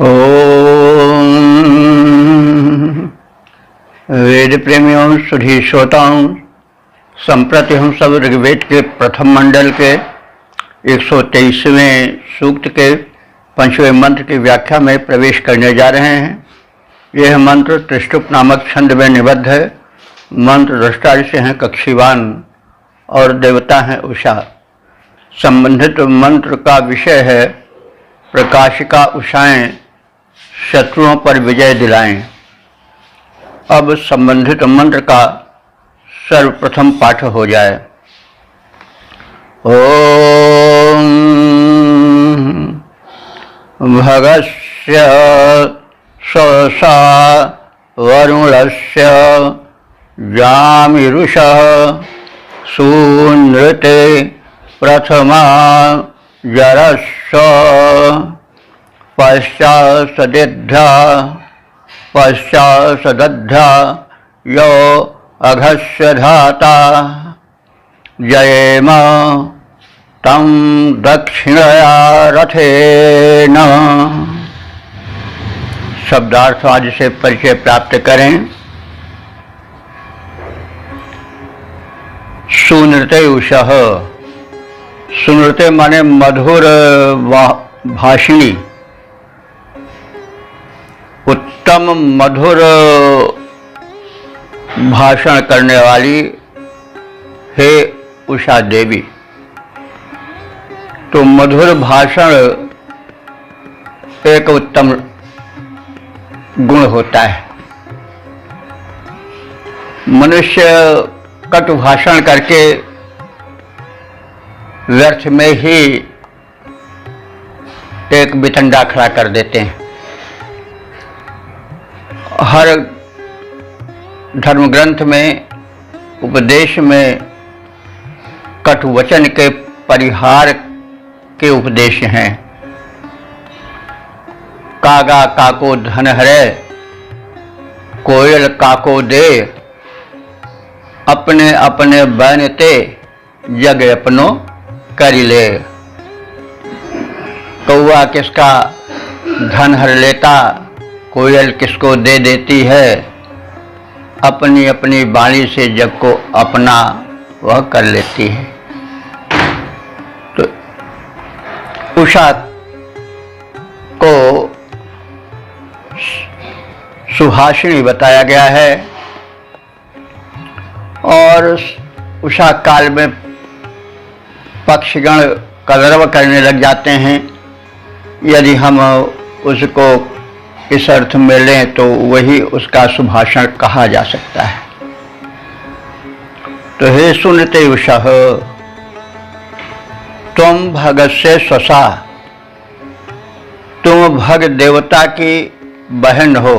ओम वेद प्रेमियों सुधी श्रोताओं, संप्रति हम सब ऋग्वेद के प्रथम मंडल के 123वें सूक्त के 5वें मंत्र की व्याख्या में प्रवेश करने जा रहे हैं। यह मंत्र त्रिष्टुप नामक छंद में निबद्ध है। मंत्र दृष्टा से हैं कक्षीवान और देवता हैं उषा। संबंधित मंत्र का विषय है प्रकाशिका उषाएं शत्रुओं पर विजय दिलाएं। अब संबंधित मंत्र का सर्वप्रथम पाठ हो जाए। ओम भगस्य ससा वरुणस्य जामिरुषः सूनृते प्रथमा जरस्व पश्चात्सदध्या यो अघस्य धाता जयेम तं दक्षिणया रथेन। शब्दार्थ आज से परिचय प्राप्त करें। सुनृते उषः, सुनृते माने मधुर भाषिणी, उत्तम मधुर भाषण करने वाली हे उषा देवी। तो मधुर भाषण एक उत्तम गुण होता है। मनुष्य कटु भाषण करके व्यर्थ में ही एक बितंडा खड़ा कर देते हैं। हर धर्म ग्रंथ में, उपदेश में कटु वचन के परिहार के उपदेश हैं। कागा काको धन हरे, कोयल काको दे, अपने अपने बैनते जग अपनो करी ले। कौआ किसका धन हर लेता, कोयल किसको दे देती है, अपनी अपनी वाणी से जग को अपना वह कर लेती है। तो उषा को सुभाषिणी बताया गया है और उषा काल में पक्षीगण कलरव करने लग जाते हैं। यदि हम उसको इस अर्थ में लें तो वही उसका सुभाषण कहा जा सकता है। तो हे सुनते उषः, तुम भगस्य स्वसा, तुम भग देवता की बहन हो।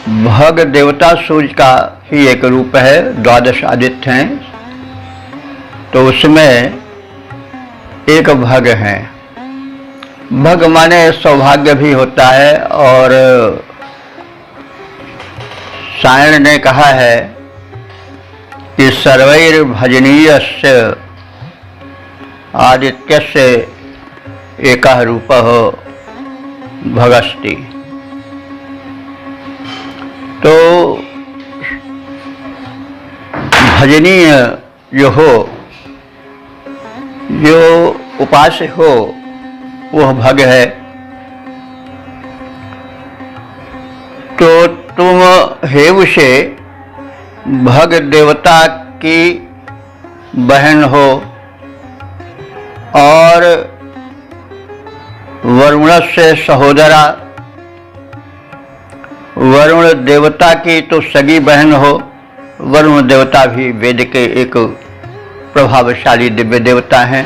भग देवता सूर्य का ही एक रूप है, 12 आदित्य हैं, तो उसमें एक भग है। भग माने सौभाग्य भी होता है। और सायण ने कहा है कि सर्वैर भजनीयस्य आदित्यस्य एकः रूपः भगस्ति। तो भजनीय जो हो, जो उपास्य हो, वह भग है। तो तुम हे उषे भग देवता की बहन हो और वरुण से सहोदरा। वरुण देवता की तो सगी बहन हो। वरुण देवता भी वेद के एक प्रभावशाली दिव्य देवता हैं।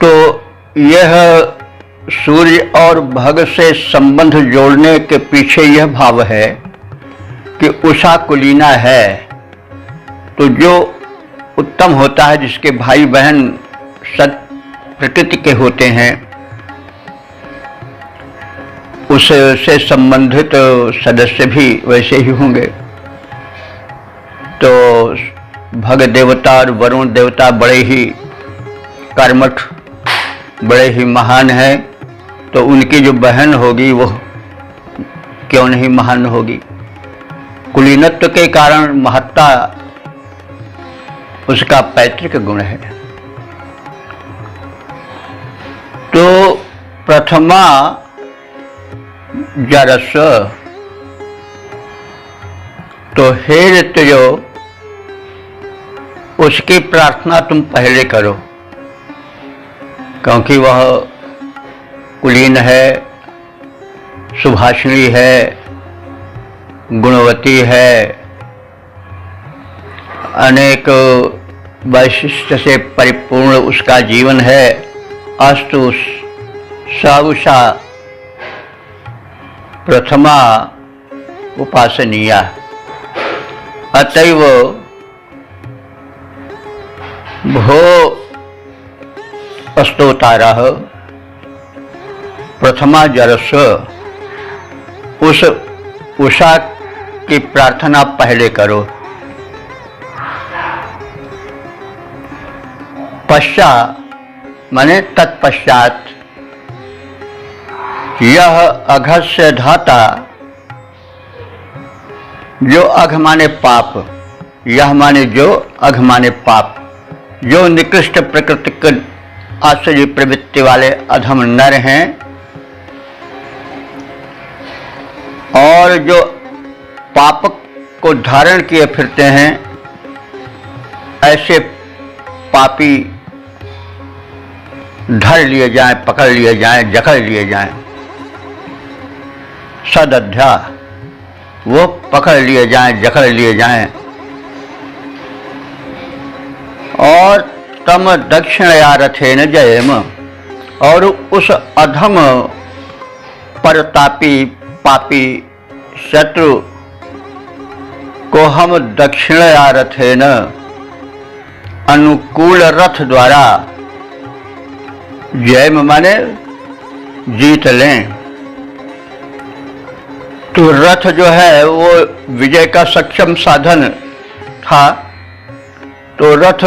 तो यह सूर्य और भग से संबंध जोड़ने के पीछे यह भाव है कि उषा कुलीना है। तो जो उत्तम होता है, जिसके भाई बहन सत प्रकृति के होते हैं, उससे संबंधित सदस्य भी वैसे ही होंगे। तो भग देवता और वरुण देवता बड़े ही कर्मठ बड़े ही महान हैं, तो उनकी जो बहन होगी वो क्यों नहीं महान होगी। कुलीनत्व के कारण महत्ता उसका पैतृक गुण है। तो प्रथमा जरस, तो हे ऋतुजो उसकी प्रार्थना तुम पहले करो, क्योंकि वह कुलीन है, सुभाषिणी है, गुणवती है, अनेक वैशिष्ट से परिपूर्ण उसका जीवन है। अस्तु साउषा प्रथमा उपासनीया, अतएव भो स्तोतारः प्रथमा जरस, उस उषा की प्रार्थना पहले करो। पश्चात माने तत्पश्चात, यह अघस्य धाता, जो अघ माने पाप, यह माने जो, अघ माने पाप, जो निकृष्ट प्रकृति के आश्चर्य प्रवृत्ति वाले अधम नर हैं और जो पाप को धारण किए फिरते हैं, ऐसे पापी धर लिए जाएं, पकड़ लिए जाएं, जकड़ लिए जाएं। सदध्या, वो पकड़ लिए जाएं, जकड़ लिए जाएं। और तम दक्षिणया रथेन जयेम, और उस अधम परतापी पापी शत्रु को हम दक्षिणया रथेन, अनुकूल रथ द्वारा, जयम माने जीत लें। तो रथ जो है वो विजय का सक्षम साधन था। तो रथ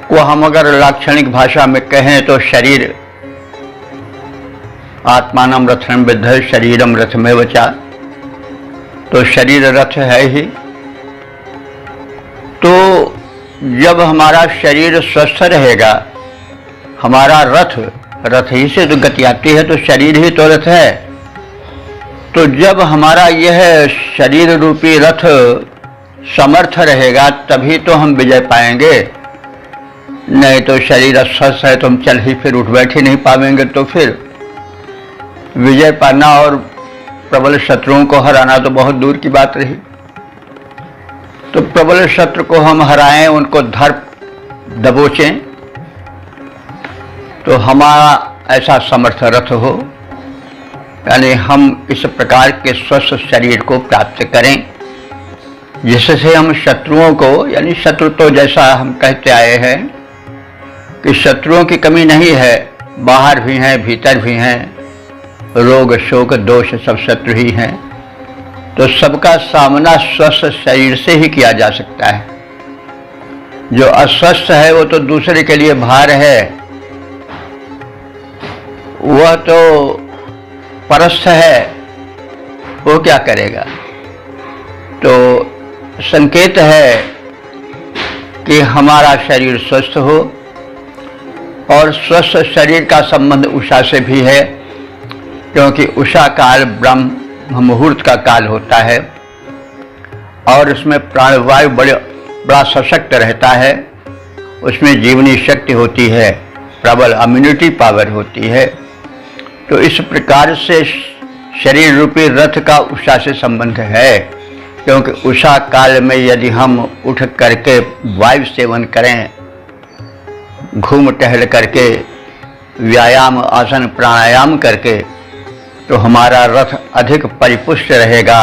को हम अगर लाक्षणिक भाषा में कहें तो शरीर, आत्मानम रथम विद्धि शरीरम रथमेव वचा, तो शरीर रथ है ही। तो जब हमारा शरीर स्वस्थ रहेगा, हमारा रथ ही से तो गति आती है, तो शरीर ही तो रथ है। तो जब हमारा यह शरीर रूपी रथ समर्थ रहेगा तभी तो हम विजय पाएंगे, नहीं तो शरीर अस्वस्थ है तो हम चल ही फिर उठ बैठ ही नहीं पाएंगे। तो फिर विजय पाना और प्रबल शत्रुओं को हराना तो बहुत दूर की बात रही। तो प्रबल शत्रु को हम हराएं, उनको धर दबोचें, तो हमारा ऐसा समर्थ रथ हो, यानी हम इस प्रकार के स्वस्थ शरीर को प्राप्त करें जिससे हम शत्रुओं को, यानी शत्रु तो जैसा हम कहते आए हैं कि शत्रुओं की कमी नहीं है, बाहर भी हैं भीतर भी हैं, रोग शोक दोष सब शत्रु ही हैं। तो सबका सामना स्वस्थ शरीर से ही किया जा सकता है। जो अस्वस्थ है वो तो दूसरे के लिए भार है, वह तो परस्थ है, वो क्या करेगा। तो संकेत है कि हमारा शरीर स्वस्थ हो, और स्वस्थ शरीर का संबंध उषा से भी है, क्योंकि उषा काल ब्रह्म मुहूर्त का काल होता है और इसमें प्राणवायु बड़ा सशक्त रहता है, उसमें जीवनी शक्ति होती है, प्रबल इम्यूनिटी पावर होती है। तो इस प्रकार से शरीर रूपी रथ का उषा से संबंध है, क्योंकि उषा काल में यदि हम उठ करके वायु सेवन करें, घूम टहल करके, व्यायाम आसन प्राणायाम करके, तो हमारा रथ अधिक परिपुष्ट रहेगा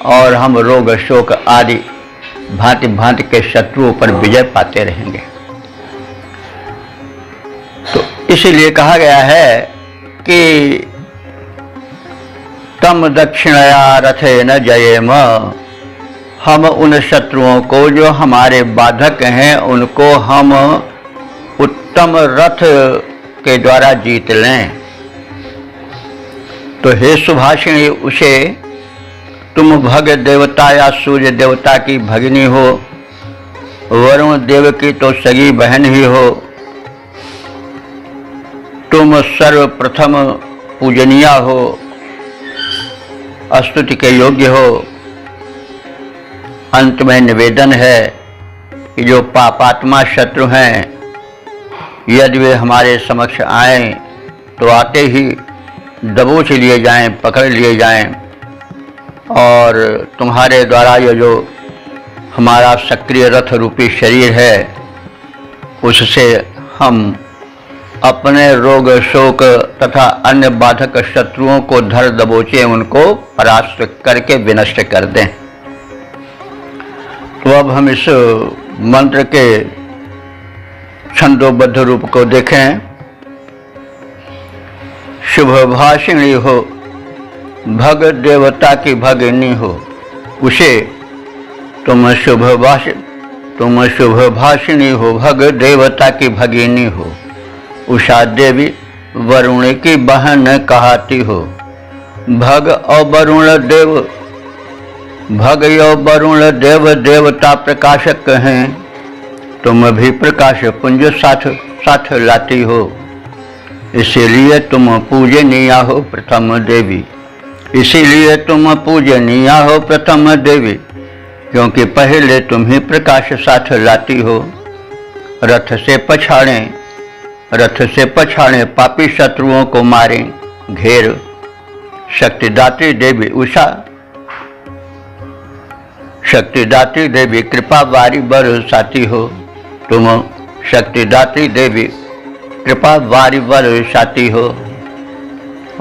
और हम रोग शोक आदि भांति भांति के शत्रुओं पर विजय पाते रहेंगे। तो इसीलिए कहा गया है कि तम दक्षिणया रथेन जयेम, हम उन शत्रुओं को जो हमारे बाधक हैं उनको हम उत्तम रथ के द्वारा जीत लें। तो हे सुभाषिणी, उसे तुम भग देवता या सूर्य देवता की भगिनी हो, वरुण देव की तो सगी बहन ही हो। तुम सर्वप्रथम पूजनीय हो, स्तुति के योग्य हो। अंत में निवेदन है कि जो पापात्मा शत्रु हैं, यदि वे हमारे समक्ष आएं तो आते ही दबोच लिए जाएं, पकड़ लिए जाएं, और तुम्हारे द्वारा ये जो हमारा सक्रिय रथ रूपी शरीर है, उससे हम अपने रोग शोक तथा अन्य बाधक शत्रुओं को धर दबोचे, उनको परास्त करके विनष्ट कर दें। तो अब हम इस मंत्र के छंदोबद्ध रूप को देखें। शुभ भाषिणी हो, भग देवता की भगिनी हो, उसे तुम शुभ भाषिणी हो, भग देवता की भगिनी हो। उषा देवी वरुण की बहन कहती हो। भग और वरुण देव देवता प्रकाशक हैं, तुम भी प्रकाश पुंज साथ लाती हो। इसीलिए तुम पूजनीय हो प्रथम देवी, इसीलिए तुम पूजनीय हो प्रथम देवी, क्योंकि पहले तुम ही प्रकाश साथ लाती हो। रथ से पछाड़े पापी शत्रुओं को मारें घेर। शक्तिदात्री देवी उषा, शक्तिदात्री देवी कृपा वारी बरसाती हो। तुम शक्तिदात्री देवी कृपा वारी बरसाती हो।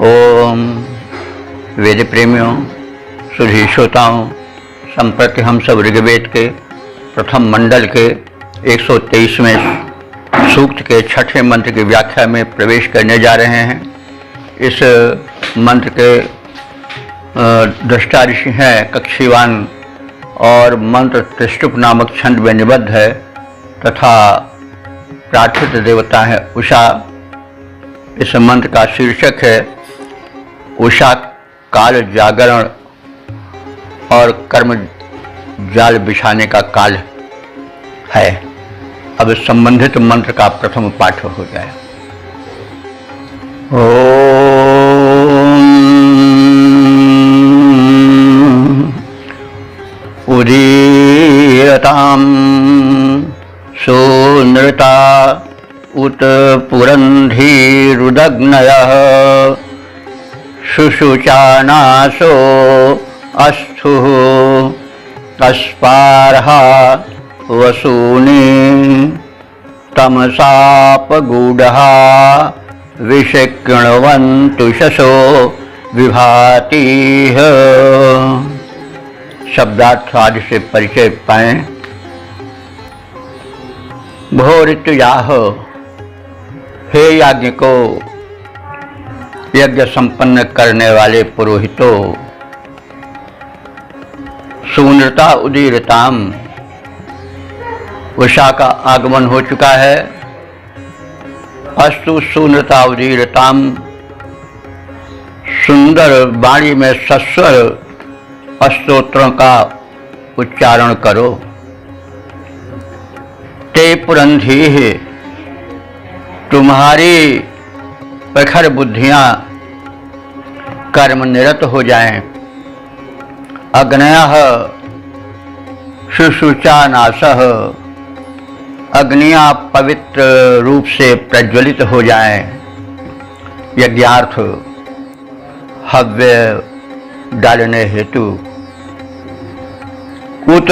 ओम वेद प्रेमियों, सुधी श्रोताओं, संप्रति हम सब ऋग्वेद के प्रथम मंडल के 123वें सूक्त के 6ठे मंत्र की व्याख्या में प्रवेश करने जा रहे हैं। इस मंत्र के दृष्टा ऋषि हैं कक्षीवान, और मंत्र त्रिष्टुप नामक छंद में निबद्ध है, तथा प्रार्थित देवता है उषा। इस मंत्र का शीर्षक है उषा काल जागरण और कर्म जाल बिछाने का काल है। अब संबंधित मंत्र का प्रथम पाठ हो जाए। उदीरतां सुनृता उत पुरन्धीरुदग्नयः शुशुचानासो अस्थुः अस्पार्हा वसूनि तमसापगूढः विषकृण्वन्तु शशो विभातिः। शब्दार्थ आदि से परिचय पाएं। भोरित्याह, हे याज्ञिको, यज्ञ संपन्न करने वाले पुरोहितों। सुनृता उदीरताम, उषा का आगमन हो चुका है। अस्तु सुनृता उदीरताम, सुंदर वाणी में सस्वर स्तोत्रों का उच्चारण करो। ते पुरंधी, तुम्हारी प्रखर बुद्धियां कर्म निरत हो जाएं। अग्नयः शुशुचानासः, अग्नियां पवित्र रूप से प्रज्वलित हो जाएं। यज्ञार्थ हव्य डालने हेतु। उत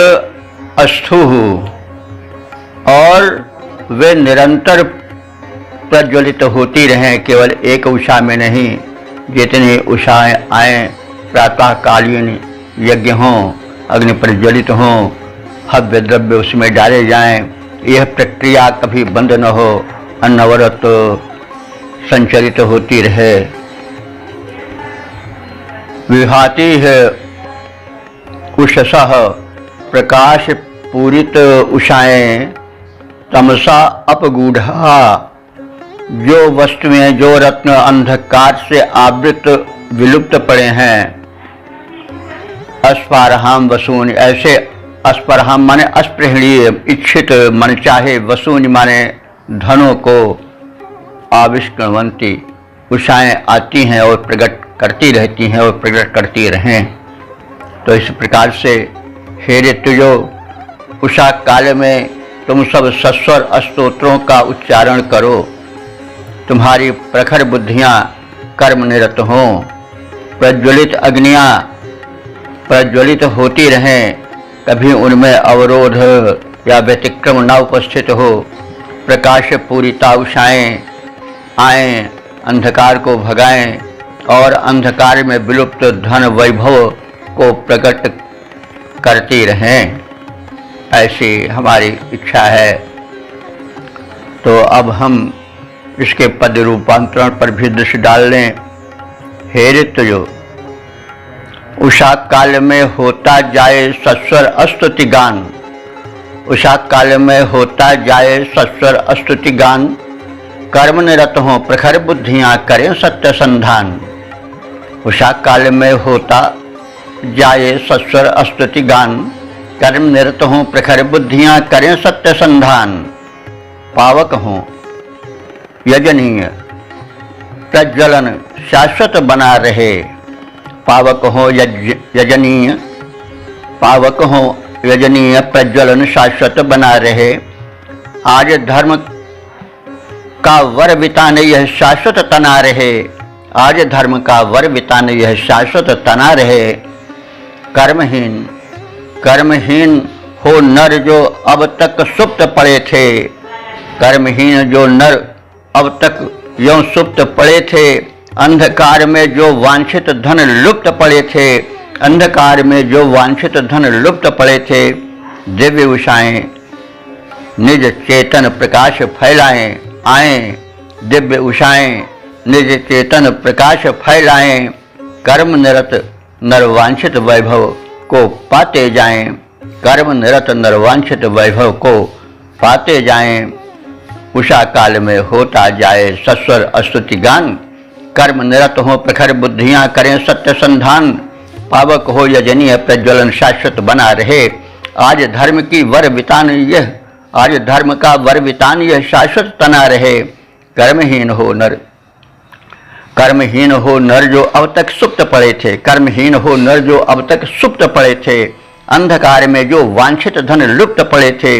अस्थुः, और वे निरंतर प्रज्वलित होती रहें, केवल एक उषा में नहीं। जितनी उषाएं आएं, प्रातःकालीन यज्ञ हों, अग्नि प्रज्वलित हों, हव्य द्रव्य उसमें डाले जाएं। यह प्रक्रिया कभी बंद न हो, अनवरत संचलित होती रहे। विभाति है उषसः, प्रकाश पूरित उषाएं तमसा अपगूढ़ा, जो वस्तुएं, जो रत्न अंधकार से आवृत विलुप्त पड़े हैं। अस्पारहाम वसूनि, ऐसे अस्परहाम माने अस्पृहणीय, इच्छित मन चाहे, वसूनि माने धनों को, आविष्कृवंती, उषाएं आती हैं और प्रकट करती रहती हैं और प्रकट करती रहें। तो इस प्रकार से हे ऋतुजो, उषा काल में तुम सब सस्वर स्तोत्रों का उच्चारण करो, तुम्हारी प्रखर बुद्धियां कर्म निरत हों, प्रज्वलित अग्नियां प्रज्वलित होती रहें, कभी उनमें अवरोध या व्यतिक्रम न उपस्थित हो। प्रकाश पूरिता उषाएं आएं, अंधकार को भगाएं और अंधकार में विलुप्त धन वैभव को प्रकट करती रहें, ऐसी हमारी इच्छा है। तो अब हम इसके पद रूपांतरण पर भी दृष्टि डाल लें। हे ऋतुजो, उषा काल में होता जाए सस्वर स्तुति गान, उषा काल में होता जाए सस्वर स्तुति गान, कर्म निरत हों प्रखर बुद्धियां करें सत्य संधान। उषा काल में होता जाए सस्वर स्तुति गान, कर्म निरत हों प्रखर बुद्धियां करें सत्य संधान। पावक हों यजनीय, प्रज्वलन शाश्वत बना रहे, पावक हो यजनीय, पावक हो यजनीय, प्रज्वलन शाश्वत बना रहे। आज धर्म का वर बिताने यह शाश्वत तना रहे, आज धर्म का वर बिताने यह शाश्वत तना रहे। कर्महीन, कर्महीन हो नर जो अब तक सुप्त पड़े थे, कर्महीन जो नर अब तक यों सुप्त पड़े थे। अंधकार में जो वांछित धन लुप्त पड़े थे, अंधकार में जो वांछित धन लुप्त पड़े थे। दिव्य उषाएं निज चेतन प्रकाश फैलाएं, आएं दिव्य उषाएं निज चेतन प्रकाश फैलाएं। कर्म निरत नरवांछित वैभव को पाते जाएं, कर्म निरत नरवांछित वैभव को पाते जाएं। उषा काल में होता जाए सस्वर स्तुति गान, कर्म निरत हो प्रखर बुद्धियां करें सत्य संधान। पावक हो यजनीय, प्रज्वलन शाश्वत बना रहे। आज धर्म की वर वितान यह, आज धर्म का वर वितान यह शाश्वत तना रहे। कर्महीन हो नर, कर्महीन हो नर जो अब तक सुप्त पड़े थे, कर्महीन हो नर जो अब तक सुप्त पड़े थे। अंधकार में जो वांछित धन लुप्त पड़े थे।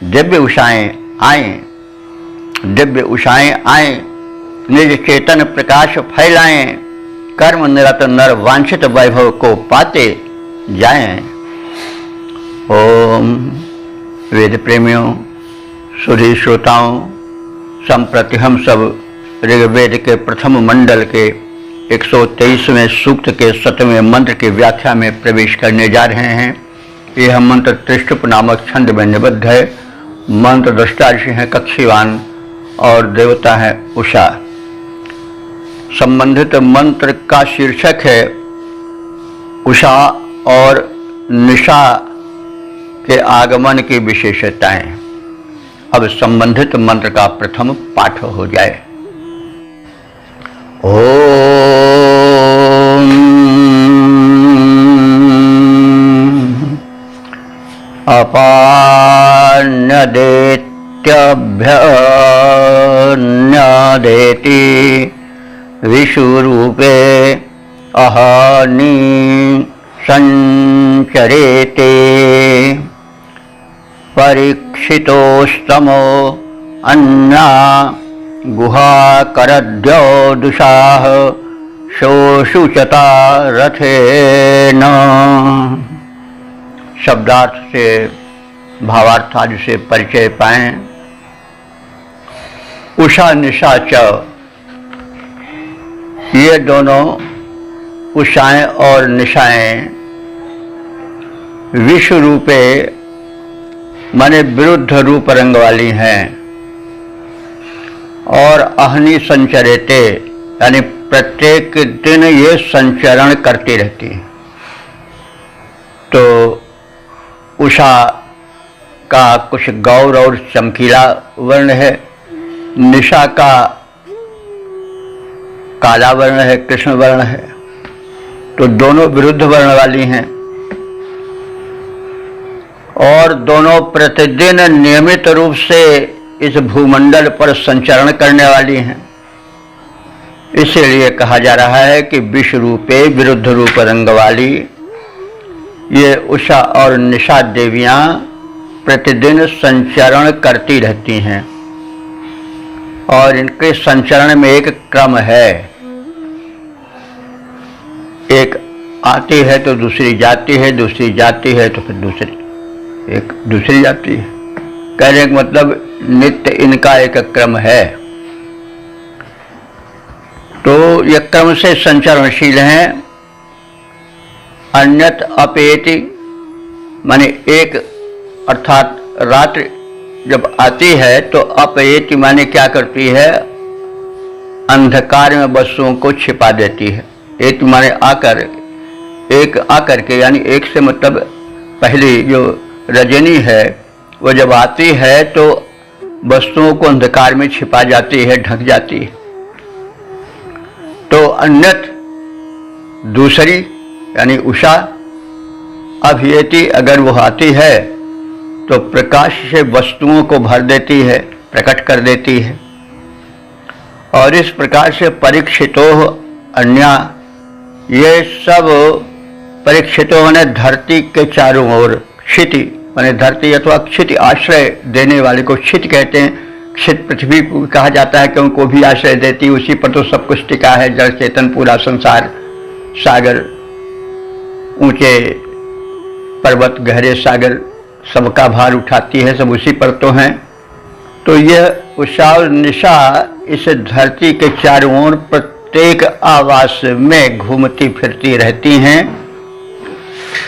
दिव्य उषाएं आएं, दिव्य उषाएं आएं, निज चेतन प्रकाश फैलाएं। कर्म निरत नर वांछित वैभव को पाते जाएं। ओम वेद प्रेमियों, सुधी श्रोताओं, संप्रति हम सब ऋग्वेद के प्रथम मंडल के 123वें सूक्त के 7वें मंत्र की व्याख्या में प्रवेश करने जा रहे हैं। यह मंत्र त्रिष्टुप नामक छंद में निबद्ध है। मंत्र दृष्टा ऋषि हैं कक्षीवान और देवता है उषा। संबंधित मंत्र का शीर्षक है उषा और निशा के आगमन की विशेषताएं। अब संबंधित मंत्र का प्रथम पाठ हो जाए। ओम अपान्यदेत्यभ्यन्यदेति विषुरूपे अहनि संचरेते। परीक्षितोस्तमो अन्ना गुहाकरद्यो दुषाः शोषुचता रथेन। शब्दार्थ से भावार्थ आदि से परिचय पाएं। उषा निशा च, ये दोनों उषाएं और निशाएं विश्व रूपे माने विरुद्ध रूप रंग वाली हैं और अहनि संचरेते यानी प्रत्येक दिन ये संचरण करती रहती हैं। तो उषा का कुछ गौर और चमकीला वर्ण है, निशा का काला वर्ण है, कृष्ण वर्ण है। तो दोनों विरुद्ध वर्ण वाली हैं और दोनों प्रतिदिन नियमित रूप से इस भूमंडल पर संचरण करने वाली हैं। इसलिए कहा जा रहा है कि विश्व रूपे विरुद्ध रूप रंग वाली ये उषा और निशा देवियां प्रतिदिन संचरण करती रहती हैं और इनके संचरण में एक क्रम है। एक आती है तो दूसरी जाती है, दूसरी जाती है तो फिर एक दूसरी जाती है। कहने का मतलब नित्य इनका एक क्रम है। तो यह क्रम से संचरणशील हैं। अन्यत अपेति माने एक अर्थात रात्रि जब आती है तो अपेति माने क्या करती है, अंधकार में वस्तुओं को छिपा देती है। एक माने आकर, एक आकर के यानी एक से मतलब पहली जो रजनी है वो जब आती है तो वस्तुओं को अंधकार में छिपा जाती है, ढक जाती है। तो अन्यत दूसरी यानी उषा अभियति अगर वो आती है तो प्रकाश से वस्तुओं को भर देती है, प्रकट कर देती है। और इस प्रकार से परीक्षितो अन्या, ये सब परीक्षितों माने धरती के चारों ओर, क्षिति माने धरती अथवा क्षिति आश्रय देने वाले को क्षित कहते हैं। क्षित पृथ्वी को कहा जाता है कि उनको भी आश्रय देती, उसी पर तो सब कुछ टिका है, जड़ चेतन पूरा संसार, सागर, ऊंचे पर्वत, गहरे सागर सबका भार उठाती है, सब उसी पर तो हैं। तो यह उषा और निशा इस धरती के चारों ओर प्रत्येक आवास में घूमती फिरती रहती हैं।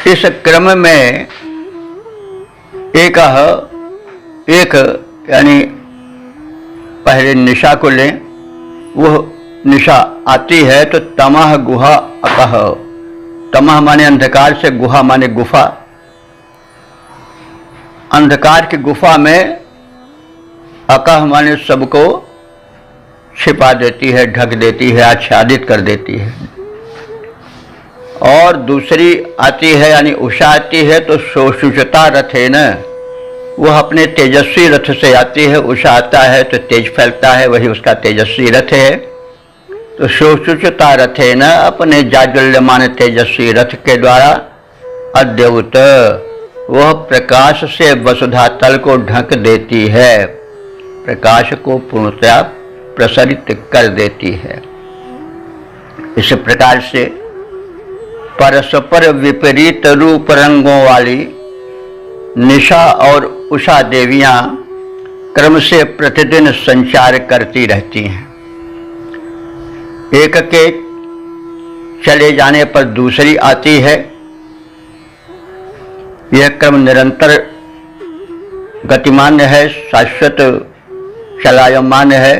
इस क्रम में एक यानी पहले निशा को लें, वह निशा आती है तो तमह गुहा अकह, तमह माने अंधकार से, गुहा माने गुफा। अंधकार की गुफा में अकह माने सबको छिपा देती है, ढक देती है, आच्छादित कर देती है। और दूसरी आती है यानी उषा आती है तो शोषुचता रथे न, वह अपने तेजस्वी रथ से आती है। उषा आता है तो तेज फैलता है, वही उसका तेजस्वी रथ है। तो शोषुचता रथे न, अपने जाज्वल्यमान तेजस्वी रथ के द्वारा अद्यवत वह प्रकाश से वसुधा तल को ढक देती है, प्रकाश को पूर्णतया प्रसरित कर देती है। इस प्रकार से परस्पर विपरीत रूप रंगों वाली निशा और उषा देवियां क्रम से प्रतिदिन संचार करती रहती हैं। एक के चले जाने पर दूसरी आती है। यह क्रम निरंतर गतिमान है, शाश्वत चलायमान है,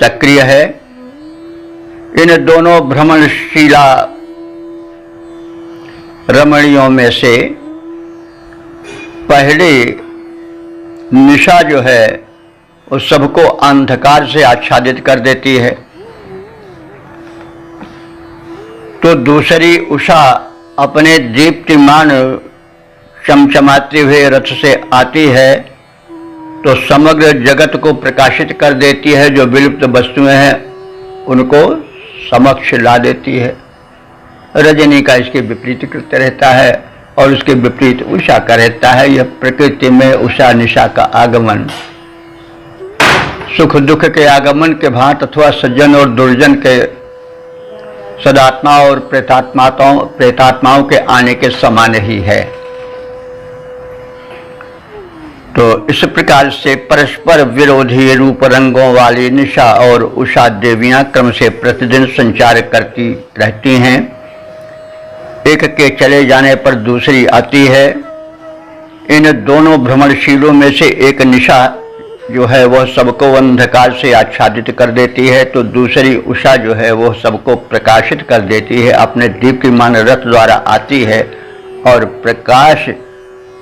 सक्रिय है। इन दोनों भ्रमणशीला रमणियों में से पहली निशा जो है वो सबको अंधकार से आच्छादित कर देती है। तो दूसरी उषा अपने दीप्तिमान चमचमाते हुए रथ से आती है तो समग्र जगत को प्रकाशित कर देती है। जो विलुप्त वस्तुएं हैं उनको समक्ष ला देती है। रजनी का इसके विपरीत कृत्य रहता है और उसके विपरीत उषा का रहता है। यह प्रकृति में उषा निशा का आगमन सुख दुख के आगमन के भांत अथवा सज्जन और दुर्जन के, सदात्मा और प्रेतात्माओं के आने के समान ही है। तो इस प्रकार से परस्पर विरोधी रूप रंगों वाली निशा और उषा देवियां क्रम से प्रतिदिन संचार करती रहती हैं। एक के चले जाने पर दूसरी आती है। इन दोनों भ्रमणशीलों में से एक निशा जो है वह सबको अंधकार से आच्छादित कर देती है, तो दूसरी उषा जो है वह सबको प्रकाशित कर देती है। अपने दीप्तिमान रथ द्वारा आती है और प्रकाश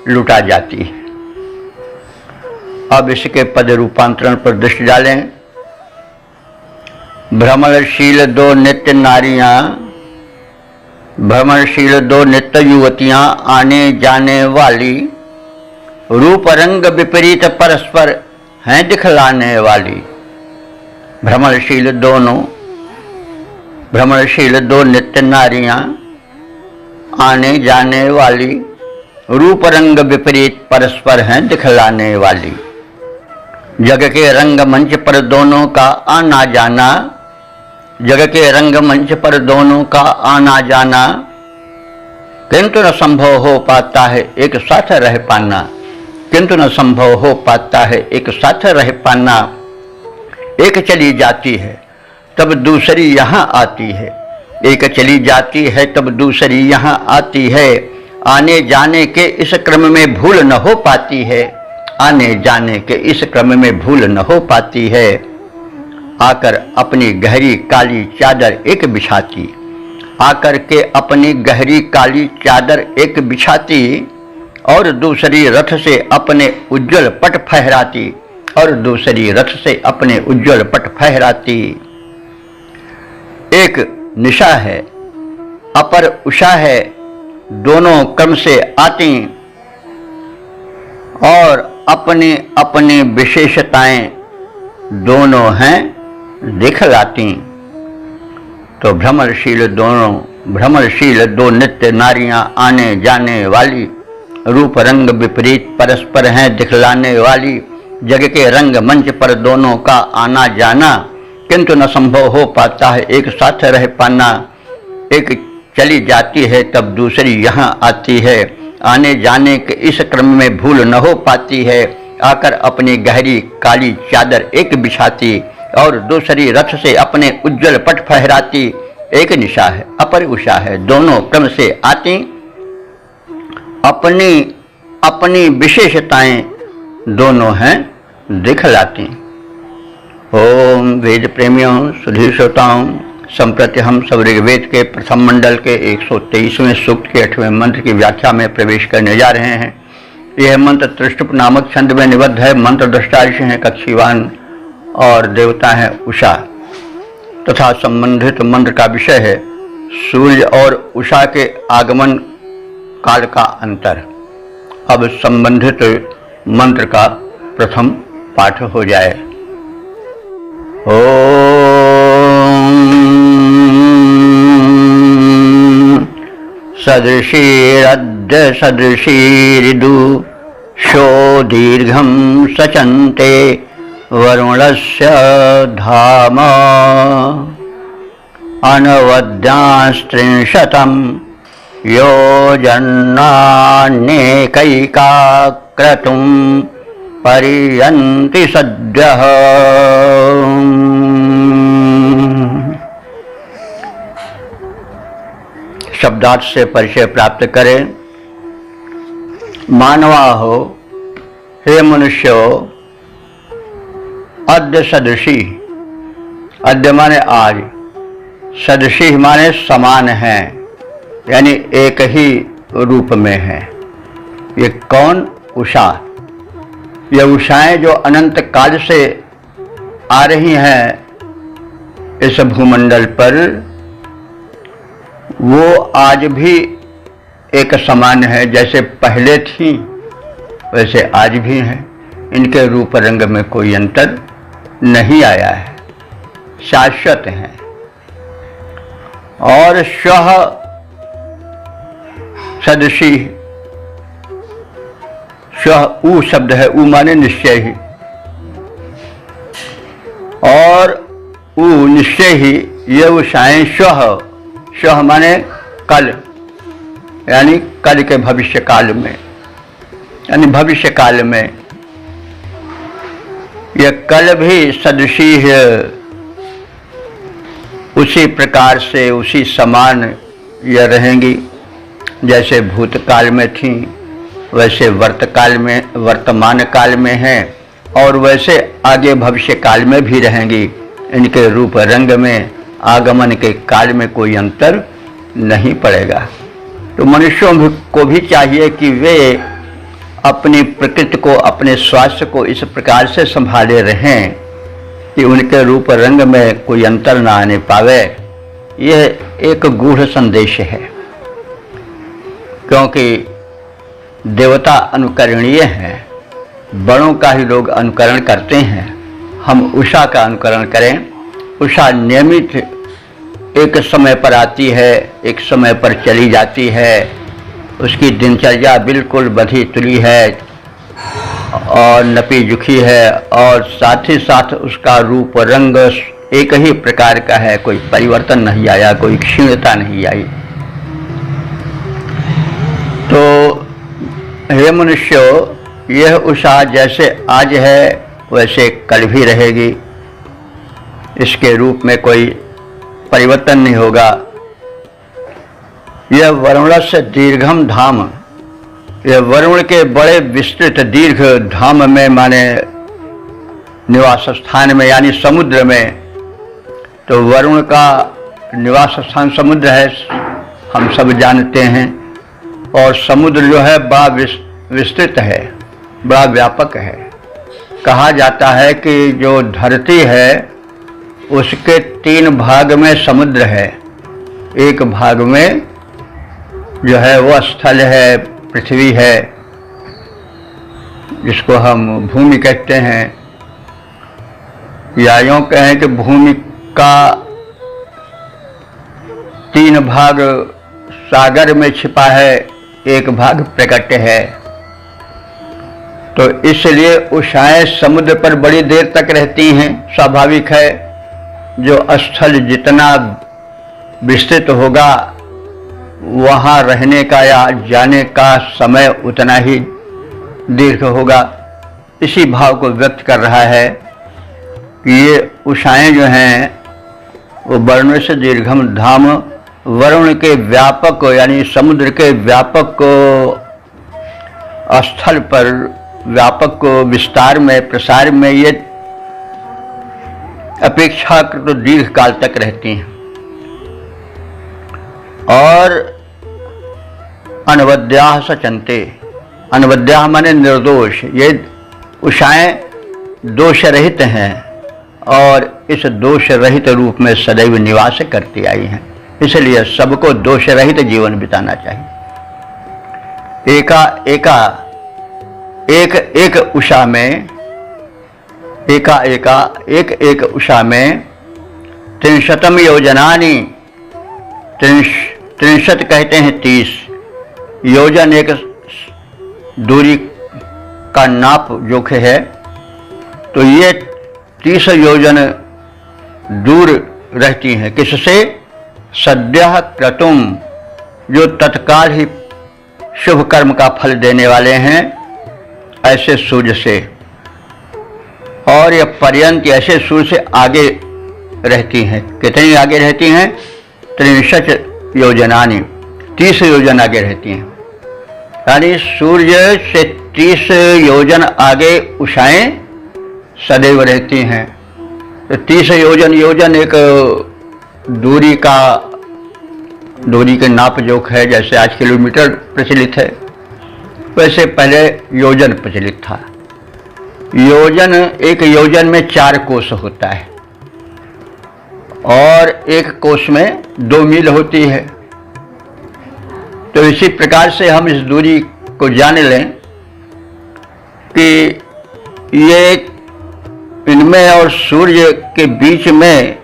लुटा जाती है। अब इसके पद रूपांतरण पर दृष्टि डालें। भ्रमणशील दो नित्य नारियां, भ्रमणशील दो नित्य युवतियां, आने जाने वाली, रूप रंग विपरीत परस्पर हैं दिखलाने वाली। भ्रमणशील दो नित्य नारियां, आने जाने वाली, रूप रंग विपरीत परस्पर हैं दिखलाने वाली। जग के रंग मंच पर दोनों का आना जाना, जग के रंग मंच पर दोनों का आना जाना, किंतु न संभव हो पाता है एक साथ रह पाना, किंतु न संभव हो पाता है एक साथ रह पाना। एक चली जाती है तब दूसरी यहाँ आती है, एक चली जाती है तब दूसरी यहाँ आती है। आने जाने के इस क्रम में भूल न हो पाती है, आने जाने के इस क्रम में भूल न हो पाती है। आकर अपनी गहरी काली चादर एक बिछाती, आकर के अपनी गहरी काली चादर एक बिछाती, और दूसरी रथ से अपने उज्जवल पट फहराती, और दूसरी रथ से अपने उज्जवल पट फहराती। एक निशा है, अपर उषा है, दोनों क्रम से आती और अपनी अपनी विशेषताएं दोनों हैं दिखलाती। तो भ्रमणशील दो नित्य नारियां, आने जाने वाली, रूप रंग विपरीत परस्पर हैं दिखलाने वाली। जग के रंग मंच पर दोनों का आना जाना, किंतु न संभव हो पाता है एक साथ रह पाना। एक चली जाती है तब दूसरी यहाँ आती है, आने जाने के इस क्रम में भूल न हो पाती है। आकर अपनी गहरी काली चादर एक बिछाती, और दूसरी रथ से अपने उज्जवल पट फहराती। एक निशा है, अपर उषा है, दोनों क्रम से आती, अपनी अपनी विशेषताएं दोनों हैं दिखलाती। ओम वेद प्रेमियों, सुधीर श्रोताओं, संप्रति हम सब ऋग्वेद के प्रथम मंडल के 123वें सूक्त के 8वें मंत्र की व्याख्या में प्रवेश करने जा रहे हैं। यह मंत्र त्रिष्टुप नामक छंद में निबद्ध है। मंत्र दृष्टा ऋषि हैं कक्षीवान और देवता हैं उषा, तथा संबंधित मंत्र का विषय है सूर्य और उषा के आगमन काल का अंतर। अब संबंधित मंत्र का प्रथम पाठ हो जाए। सदृशीरद्य सदृशीरिदु शो दीर्घं सचन्ते वरुणस्य धाम अनवद्यांस्त्रिंशतं योजनान्येकैकाक्रतुं परियन्ति सद्यः। शब्दार्थ से परिचय प्राप्त करें। मानवा हो, हे मनुष्य हो, अद्य सदृशी, अद्य माने आज, सदृशी माने समान है, यानी एक ही रूप में है। ये कौन? उषा। ये उषाएं जो अनंत काल से आ रही हैं इस भूमंडल पर, वो आज भी एक समान है। जैसे पहले थी वैसे आज भी हैं। इनके रूप रंग में कोई अंतर नहीं आया है, शाश्वत हैं। और श्वः सदृशी, श्वः ऊ शब्द है, ऊ माने निश्चय ही, और ऊ निश्चय ही। ये उषाएं श्वः, श्वः माने कल, यानी कल के भविष्य काल में, यानी भविष्य काल में यह कल भी सदृशी है। उसी प्रकार से उसी समान यह रहेंगी। जैसे भूतकाल में थी वैसे वर्तमान काल में हैं, और वैसे आगे भविष्य काल में भी रहेंगी। इनके रूप रंग में आगमन के काल में कोई अंतर नहीं पड़ेगा। तो मनुष्यों को भी चाहिए कि वे अपनी प्रकृति को, अपने स्वास्थ्य को इस प्रकार से संभाले रहें कि उनके रूप रंग में कोई अंतर ना आने पावे। यह एक गूढ़ संदेश है, क्योंकि देवता अनुकरणीय हैं, बड़ों का ही लोग अनुकरण करते हैं। हम उषा का अनुकरण करें। उषा नियमित एक समय पर आती है, एक समय पर चली जाती है। उसकी दिनचर्या बिल्कुल बंधी तुली है और नपी जुखी है, और साथ ही साथ उसका रूप रंग एक ही प्रकार का है। कोई परिवर्तन नहीं आया, कोई क्षीणता नहीं आई। तो हे मनुष्यों, यह उषा जैसे आज है वैसे कल भी रहेगी। इसके रूप में कोई परिवर्तन नहीं होगा। यह वरुणस्य दीर्घम धाम, यह वरुण के बड़े विस्तृत दीर्घ धाम में, माने निवास स्थान में, यानी समुद्र में। तो वरुण का निवास स्थान समुद्र है, हम सब जानते हैं। और समुद्र जो है बड़ा विस्तृत है, बड़ा व्यापक है। कहा जाता है कि जो धरती है उसके 3 भाग में समुद्र है। एक भाग में जो है वह स्थल है, पृथ्वी है, जिसको हम भूमि कहते हैं, या यूँ कहें कि भूमि का 3 भाग सागर में छिपा है, एक भाग प्रकट है। तो इसलिए उषाएं समुद्र पर बड़ी देर तक रहती हैं। स्वाभाविक है, जो स्थल जितना विस्तृत होगा वहाँ रहने का या जाने का समय उतना ही दीर्घ होगा। इसी भाव को व्यक्त कर रहा है कि ये उषाएं जो हैं वो वरुण से दीर्घम धाम, वरुण के व्यापक यानी समुद्र के व्यापक स्थल पर, व्यापक विस्तार में, प्रसार में ये अपेक्षाकृत दीर्घ काल तक रहती हैं। और अनवद्याः सचन्ते, अनवद्याः माने निर्दोष। ये उषाएं दोष रहित हैं और इस दोष रहित रूप में सदैव निवास करती आई हैं। इसलिए सबको दोष रहित जीवन बिताना चाहिए। एक उषा में, एक उषा में 30 योजनानि, 30 कहते हैं 30 योजन, एक दूरी का नाप जोखे है। तो ये 30 योजन दूर रहती हैं। किससे? सद्यः क्रतुम, जो तत्काल ही शुभ कर्म का फल देने वाले हैं, ऐसे सूर्य से। और यह पर्यंत ऐसे सूर्य से आगे रहती हैं। कितनी आगे रहती हैं? 63 योजनानि, 30 योजन आगे रहती हैं। यानी सूर्य से 30 योजन आगे उषाएं सदैव रहती हैं। तो 30 योजन एक दूरी के नाप जोख है। जैसे आज किलोमीटर प्रचलित है, वैसे पहले योजन प्रचलित था। योजन, एक योजन में 4 कोस होता है और एक कोस में 2 मील होती है। तो इसी प्रकार से हम इस दूरी को जान लें कि ये इनमें और सूर्य के बीच में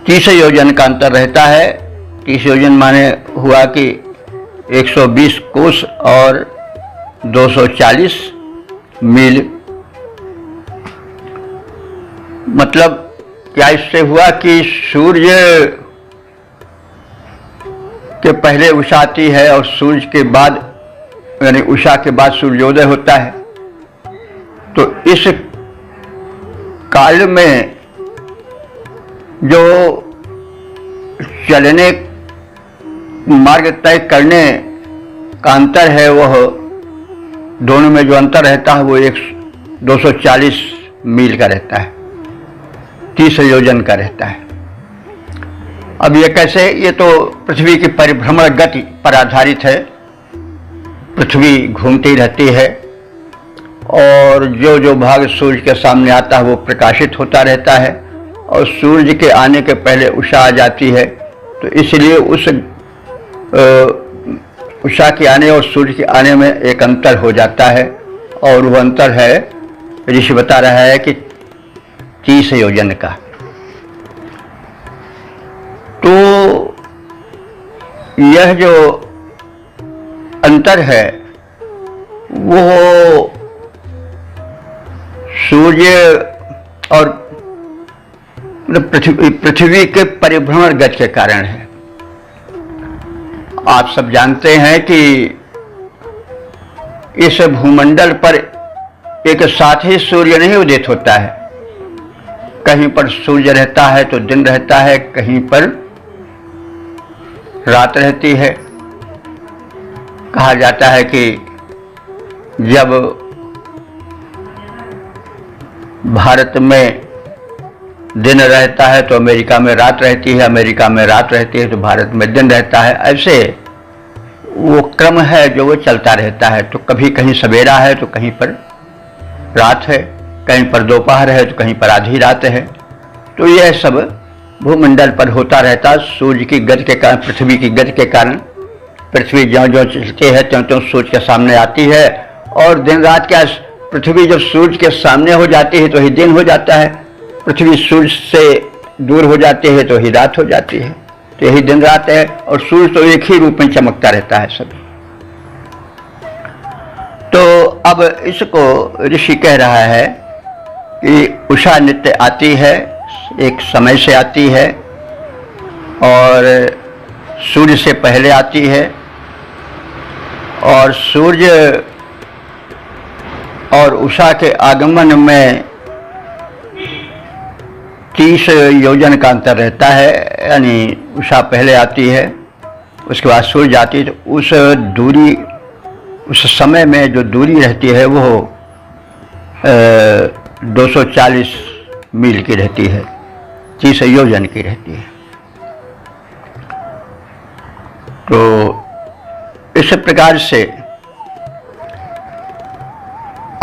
30 योजन का अंतर रहता है। 30 योजन माने हुआ कि 120 कोस और 240 मील। मतलब क्या इससे हुआ कि सूर्य के पहले उषा आती है और सूर्य के बाद, यानी उषा के बाद सूर्योदय होता है। तो इस काल में जो चलने, मार्ग तय करने का अंतर है, वह दोनों में जो अंतर रहता है वो 240 मील का रहता है, 30 योजन का रहता है। अब ये कैसे? ये तो पृथ्वी की परिभ्रमण गति पर आधारित है। पृथ्वी घूमती रहती है और जो जो भाग सूर्य के सामने आता है वो प्रकाशित होता रहता है, और सूर्य के आने के पहले उषा आ जाती है। तो इसलिए उस उषा के आने और सूर्य के आने में एक अंतर हो जाता है, और वो अंतर है, ऋषि बता रहा है कि 30 योजन का। तो यह जो अंतर है वो सूर्य और पृथ्वी के परिभ्रमण गति के कारण है। आप सब जानते हैं कि इस भूमंडल पर एक साथ ही सूर्य नहीं उदित होता है। कहीं पर सूर्य रहता है तो दिन रहता है, कहीं पर रात रहती है। कहा जाता है कि जब भारत में दिन रहता है तो अमेरिका में रात रहती है, अमेरिका में रात रहती है तो भारत में दिन रहता है। ऐसे वो क्रम है जो वो चलता रहता है। तो कभी कहीं सवेरा है तो कहीं पर रात है, कहीं पर दोपहर है तो कहीं पर आधी रात है। तो यह सब भूमंडल पर होता रहता है सूर्य की गति के कारण, पृथ्वी की गति के कारण। पृथ्वी ज्यों ज्यों चलती है त्यों त्यों सूर्य के सामने आती है, और दिन रात क्या, पृथ्वी जब सूर्य के सामने हो जाती है तो ही दिन हो जाता है, पृथ्वी सूर्य से दूर हो जाती है तो ही रात हो जाती है। तो यही दिन रात है, और सूर्य तो एक ही रूप में चमकता रहता है सब। तो अब इसको ऋषि कह रहा है कि उषा नित्य आती है, एक समय से आती है, और सूर्य से पहले आती है, और सूर्य और उषा के आगमन में 30 योजन का अंतर रहता है। यानी उषा पहले आती है, उसके बाद सूर्य आती है, तो उस दूरी, उस समय में जो दूरी रहती है वो 240 मील की रहती है, 30 योजन की रहती है। तो इस प्रकार से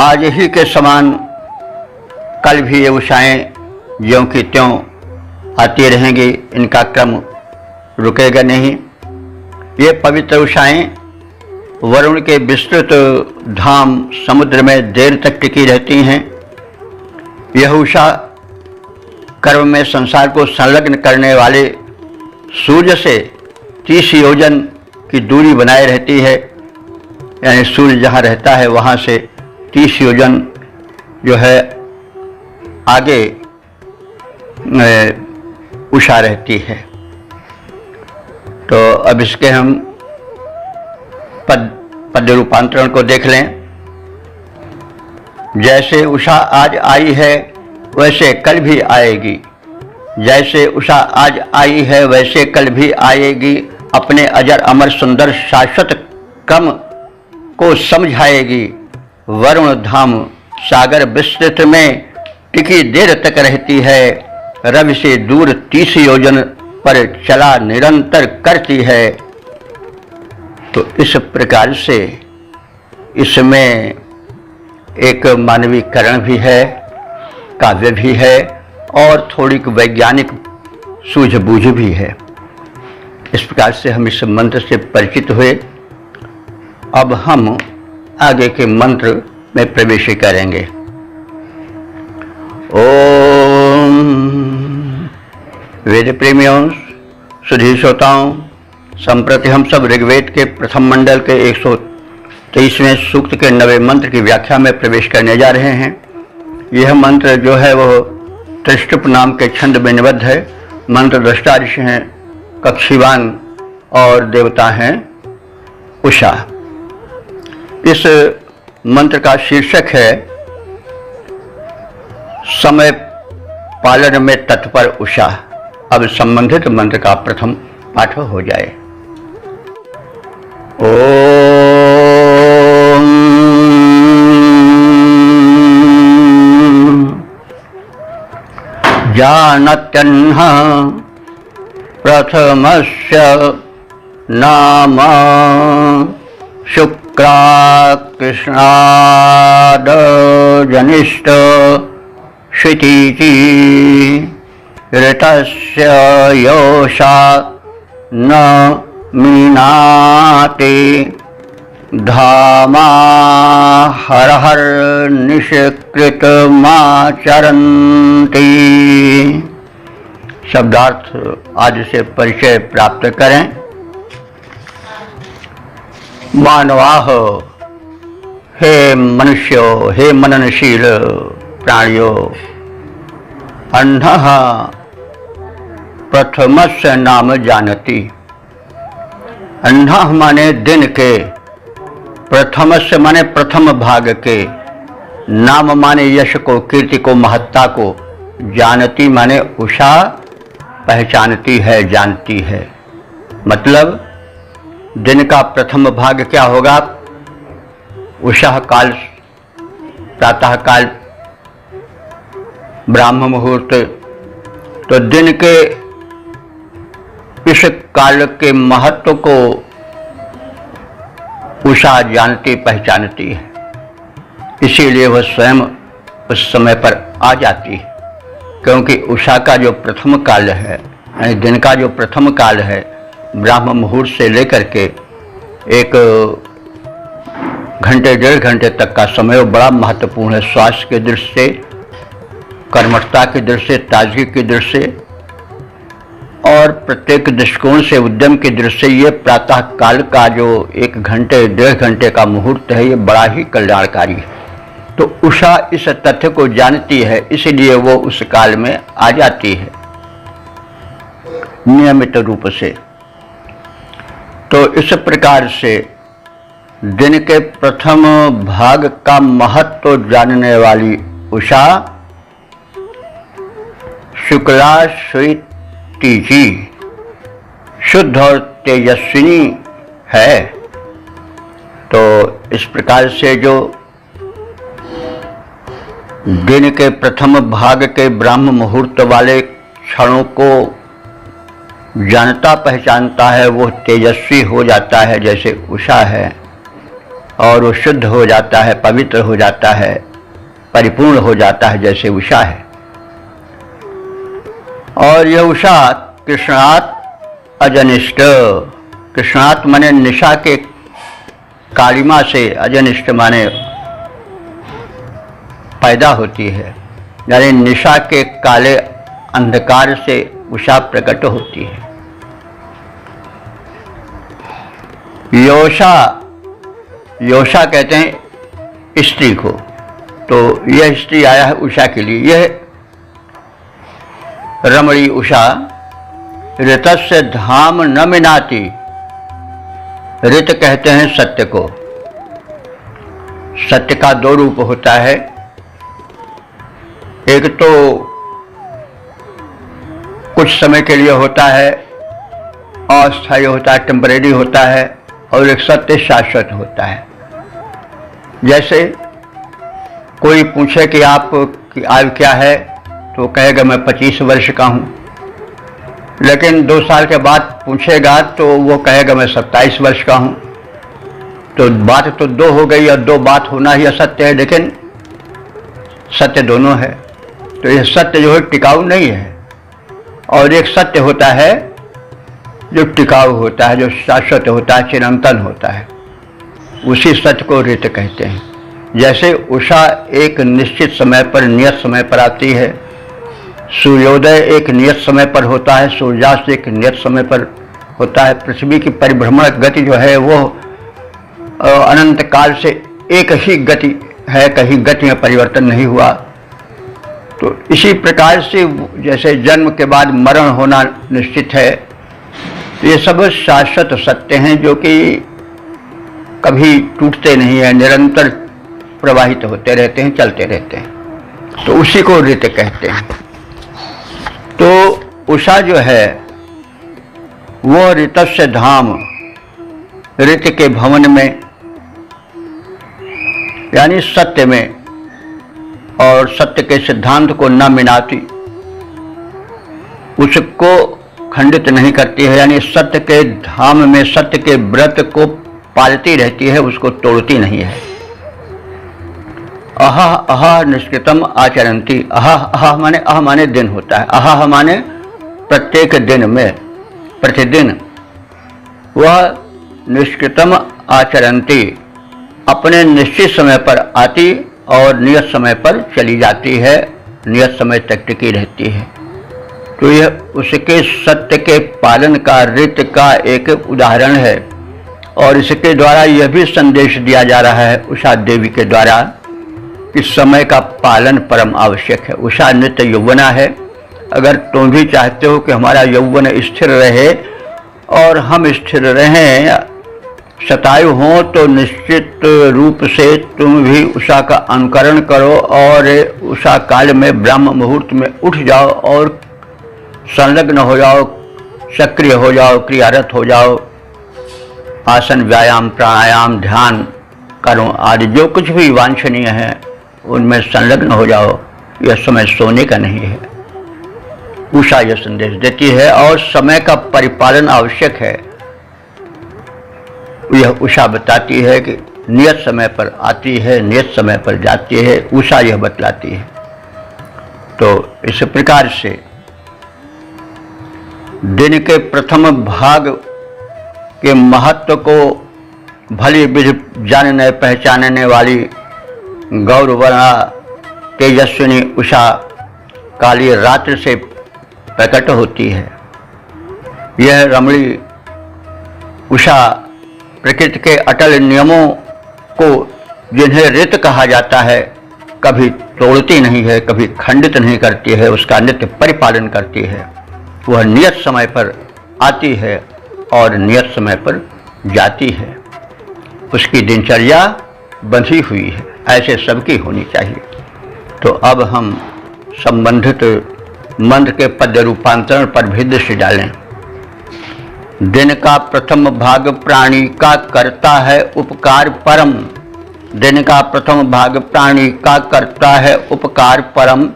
आज ही के समान कल भी ये उषाएं ज्यों की त्यों आती रहेंगी, इनका क्रम रुकेगा नहीं। ये पवित्र उषाएं वरुण के विस्तृत धाम समुद्र में देर तक टिकी रहती हैं। यह उषा कर्म में संसार को संलग्न करने वाले सूर्य से 30 योजन की दूरी बनाए रहती है। यानी सूर्य जहाँ रहता है वहाँ से 30 योजन जो है आगे उषा रहती है। तो अब इसके हम पद्य रूपांतरण को देख लें। जैसे उषा आज आई है वैसे कल भी आएगी, जैसे उषा आज आई है वैसे कल भी आएगी, अपने अजर अमर सुंदर शाश्वत क्रम को समझाएगी। वरुण धाम सागर विस्तृत में टिकी देर तक रहती है, रवि से दूर 30 योजन पर चला निरंतर करती है। तो इस प्रकार से इसमें एक मानवीकरण भी है, काव्य भी है, और थोड़ी वैज्ञानिक सूझबूझ भी है। इस प्रकार से हम इस मंत्र से परिचित हुए। अब हम आगे के मंत्र में प्रवेश करेंगे। ओम वेद प्रेमियों, सुधी श्रोताओं, संप्रति हम सब ऋग्वेद के प्रथम मंडल के 123वें सूक्त के 9वें मंत्र की व्याख्या में प्रवेश करने जा रहे हैं। यह मंत्र जो है वो त्रिष्टुप नाम के छंद में निबद्ध है। मंत्र दृष्टा ऋषि हैं कक्षीवान और देवता हैं उषा। इस मंत्र का शीर्षक है समय पालन में तत्पर उषा। अब संबंधित मंत्र का प्रथम पाठ हो जाए। ओम जानत्यन्ह प्रथमस्य नाम शुक्ल कृष्णाद जनिष्ठ क्षितिजी ऋतस्य योषा न मीनाते धामा हर हर निष्कृतमाचरन्ति। शब्दार्थ आदि से परिचय प्राप्त करें। मानवाह, हे मनुष्यो, हे मननशील प्राणियों, अन्नः प्रथमस्य नाम जानति। अन्नः माने दिन के, प्रथमस्य माने प्रथम भाग के, नाम माने यश को, कीर्ति को, महत्ता को, जानती माने उषा पहचानती है, जानती है। मतलब दिन का प्रथम भाग क्या होगा? उषा काल, प्रातः काल, ब्राह्म मुहूर्त। तो दिन के इस काल के महत्व को उषा जानती पहचानती है, इसीलिए वह स्वयं उस समय पर आ जाती है। क्योंकि उषा का जो प्रथम काल है, यानी दिन का जो प्रथम काल है, ब्राह्म मुहूर्त से लेकर के एक घंटे 1.5 घंटे तक का समय वो बड़ा महत्वपूर्ण है। स्वास्थ्य की दृष्टि से, कर्मठता की दृष्टि से, ताजगी की दृष्टि से और प्रत्येक दृष्टिकोण से, उद्यम की दृष्टि से ये प्रातः काल का जो 1 घंटे 1.5 घंटे का मुहूर्त है, ये बड़ा ही कल्याणकारी है। तो उषा इस तथ्य को जानती है, इसलिए वो उस काल में आ जाती है नियमित रूप से। तो इस प्रकार से दिन के प्रथम भाग का महत्व जानने वाली उषा शुक्ला श्वेती जी शुद्ध और तेजस्विनी है। तो इस प्रकार से जो दिन के प्रथम भाग के ब्राह्म मुहूर्त वाले क्षणों को जानता पहचानता है, वो तेजस्वी हो जाता है जैसे उषा है, और वो शुद्ध हो जाता है, पवित्र हो जाता है, परिपूर्ण हो जाता है जैसे उषा है। और यह उषा कृष्णात अजनिष्ठ, कृष्णात माने निशा के कालिमा से, अजनिष्ठ माने पैदा होती है, यानी निशा के काले अंधकार से उषा प्रकट होती है। योषा, योषा कहते हैं स्त्री को। तो यह स्त्री आया है उषा के लिए। यह रमणी उषा ऋतस्य धाम न मिनाति। ऋत कहते हैं सत्य को। सत्य का 2 रूप होता है, एक तो कुछ समय के लिए होता है, अस्थायी होता है, टेम्परेरी होता है, और एक सत्य शाश्वत होता है। जैसे कोई पूछे कि आपकी आयु क्या है, तो कहेगा मैं 25 वर्ष का हूँ। लेकिन 2 साल के बाद पूछेगा तो वो कहेगा मैं 27 वर्ष का हूँ। तो बात तो 2 हो गई, और 2 बात होना ही असत्य है, लेकिन सत्य दोनों है। तो यह सत्य जो है टिकाऊ नहीं है, और एक सत्य होता है जो टिकाऊ होता है, जो शाश्वत होता है, चिरंतन होता है। उसी सत्य को ऋत कहते हैं। जैसे उषा एक निश्चित समय पर, नियत समय पर आती है, सूर्योदय एक नियत समय पर होता है, सूर्यास्त एक नियत समय पर होता है। पृथ्वी की परिभ्रमण गति जो है वो अनंत काल से एक ही गति है, कहीं गति में परिवर्तन नहीं हुआ। तो इसी प्रकार से जैसे जन्म के बाद मरण होना निश्चित है, ये सब शाश्वत सत्य हैं जो कि कभी टूटते नहीं हैं, निरंतर प्रवाहित होते रहते हैं, चलते रहते हैं। तो उसी को ऋत कहते हैं। तो उषा जो है वो ऋतस्य धाम, ऋत के भवन में, यानी सत्य में, और सत्य के सिद्धांत को न मिनाती, उसको खंडित नहीं करती है। यानी सत्य के धाम में, सत्य के व्रत को पालती रहती है, उसको तोड़ती नहीं है। अहा अहा निष्कृतम आचरंती। अहा माने दिन होता है। अहा माने प्रत्येक दिन में, प्रतिदिन वह निष्कृतम आचरंती अपने निश्चित समय पर आती और नियत समय पर चली जाती है, नियत समय तक टिकी रहती है। तो यह उसके सत्य के पालन का, रीत का एक उदाहरण है। और इसके द्वारा यह भी संदेश दिया जा रहा है उषा देवी के द्वारा कि समय का पालन परम आवश्यक है। उषा नित्य यौवना है। अगर तुम भी चाहते हो कि हमारा यौवन स्थिर रहे और हम स्थिर रहें, शतायु हो, तो निश्चित रूप से तुम भी उषा का अनुकरण करो और उषा काल में ब्रह्म मुहूर्त में उठ जाओ और संलग्न हो जाओ, सक्रिय हो जाओ, क्रियारत हो जाओ। आसन, व्यायाम, प्राणायाम, ध्यान करो आदि जो कुछ भी वांछनीय है उनमें संलग्न हो जाओ। यह समय सोने का नहीं है। उषा यह संदेश देती है और समय का परिपालन आवश्यक है। यह उषा बताती है कि नियत समय पर आती है, नियत समय पर जाती है। उषा यह बतलाती है। तो इस प्रकार से दिन के प्रथम भाग के महत्व को भली विधि जानने पहचानने वाली गौरवर्णा तेजस्विनी उषा काली रात्रि से प्रकट होती है। यह रमणी उषा प्रकृति के अटल नियमों को, जिन्हें ऋत कहा जाता है, कभी तोड़ती नहीं है, कभी खंडित नहीं करती है, उसका नित्य परिपालन करती है। वह नियत समय पर आती है और नियत समय पर जाती है। उसकी दिनचर्या बंधी हुई है। ऐसे सबकी होनी चाहिए। तो अब हम संबंधित मंत्र के पद्य रूपांतरण पर भी दृष्टि डालें। दिन का प्रथम भाग प्राणी का करता है उपकार परम। दिन का प्रथम भाग प्राणी का करता है उपकार परम।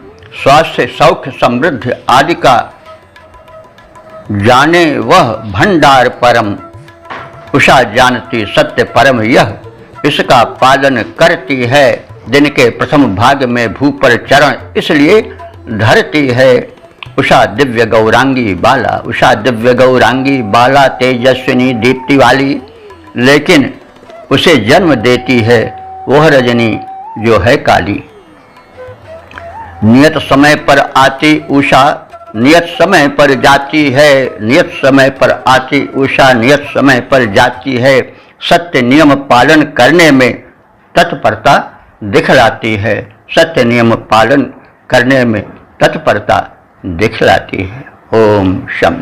स्वास्थ्य, सौख्य, समृद्धि आदि का जाने वह भंडार परम। उषा जानती सत्य परम यह, इसका पालन करती है। दिन के प्रथम भाग में भू पर चरण इसलिए धरती है। उषा दिव्य गौरांगी बाला। उषा दिव्य गौरांगी बाला, तेजस्विनी दीप्ति वाली, लेकिन उसे जन्म देती है वह रजनी जो है काली। नियत समय पर आती उषा नियत समय पर जाती है। नियत समय पर आती उषा नियत समय पर जाती है। सत्य नियम पालन करने में तत्परता दिखलाती है। सत्य नियम पालन करने में तत्परता दिखलाती है। ओम शम।